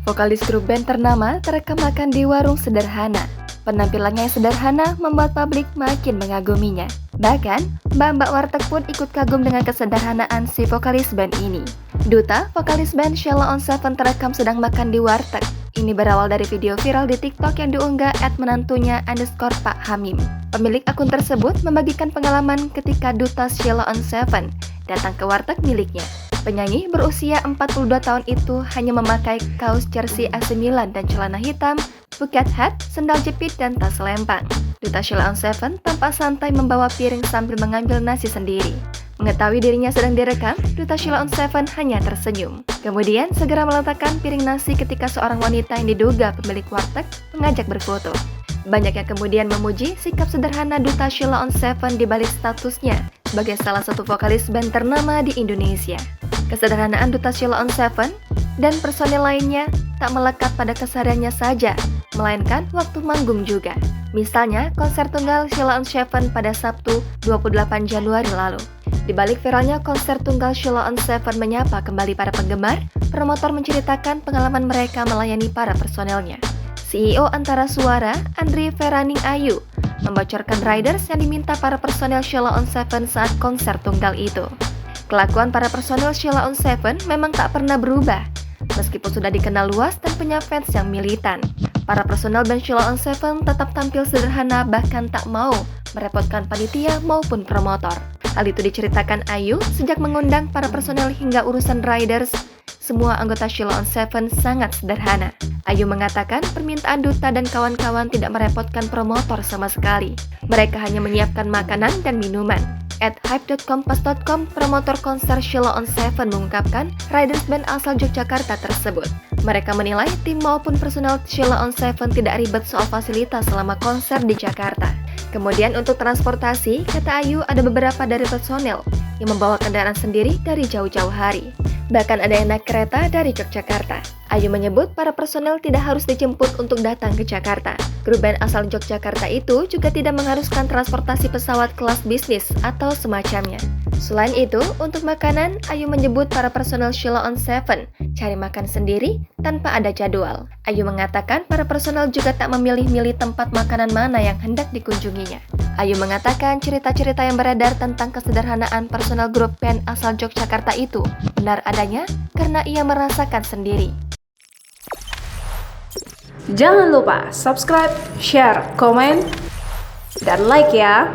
Vokalis grup band ternama terekam makan di warung sederhana. Penampilannya yang sederhana membuat publik makin mengaguminya. Bahkan, mbak-mbak warteg pun ikut kagum dengan kesederhanaan si vokalis band ini. Duta, vokalis band Sheila on 7 terekam sedang makan di warteg. Ini berawal dari video viral di TikTok yang diunggah @menantunya _Pak Hamim. Pemilik akun tersebut membagikan pengalaman ketika Duta Sheila on 7 datang ke warteg miliknya. Penyanyi berusia 42 tahun itu hanya memakai kaos jersey AC Milan dan celana hitam, bucket hat, sendal jepit, dan tas lempang. Duta Sheila on 7 tampak santai membawa piring sambil mengambil nasi sendiri. Mengetahui dirinya sedang direkam, Duta Sheila on 7 hanya tersenyum. Kemudian segera meletakkan piring nasi ketika seorang wanita yang diduga pemilik warteg mengajak berfoto. Banyak yang kemudian memuji sikap sederhana Duta Sheila on 7 di balik statusnya sebagai salah satu vokalis band ternama di Indonesia. Kesederhanaan Duta Sheila on 7 dan personel lainnya tak melekat pada kesehariannya saja, melainkan waktu manggung juga. Misalnya, konser tunggal Sheila on 7 pada Sabtu 28 Januari lalu. Di balik viralnya konser tunggal Sheila on 7 menyapa kembali para penggemar, promotor menceritakan pengalaman mereka melayani para personelnya. CEO Antara Suara, Andri Feraning Ayu, membocorkan riders yang diminta para personel Sheila on 7 saat konser tunggal itu. Kelakuan para personel Sheila on 7 memang tak pernah berubah, meskipun sudah dikenal luas dan punya fans yang militan. Para personel band Sheila on 7 tetap tampil sederhana, bahkan tak mau merepotkan panitia maupun promotor. Hal itu diceritakan Ayu sejak mengundang para personel hingga urusan riders. Semua anggota Sheila on 7 sangat sederhana. Ayu mengatakan permintaan Duta dan kawan-kawan tidak merepotkan promotor sama sekali. Mereka hanya menyiapkan makanan dan minuman. @hype.kompas.com, promotor konser Sheila on 7 mengungkapkan riders band asal Yogyakarta tersebut. Mereka menilai tim maupun personel Sheila on 7 tidak ribet soal fasilitas selama konser di Jakarta. Kemudian untuk transportasi, kata Ayu, ada beberapa dari personel yang membawa kendaraan sendiri dari jauh-jauh hari. Bahkan ada yang naik kereta dari Yogyakarta. Ayu menyebut para personel tidak harus dijemput untuk datang ke Jakarta. Grup band asal Yogyakarta itu juga tidak mengharuskan transportasi pesawat kelas bisnis atau semacamnya. Selain itu, untuk makanan, Ayu menyebut para personel Sheila on 7 cari makan sendiri tanpa ada jadwal. Ayu mengatakan para personel juga tak memilih-milih tempat makanan mana yang hendak dikunjunginya. Ayu mengatakan cerita-cerita yang beredar tentang kesederhanaan personel grup band asal Yogyakarta itu benar adanya karena ia merasakan sendiri. Jangan lupa subscribe, share, komen, dan like ya!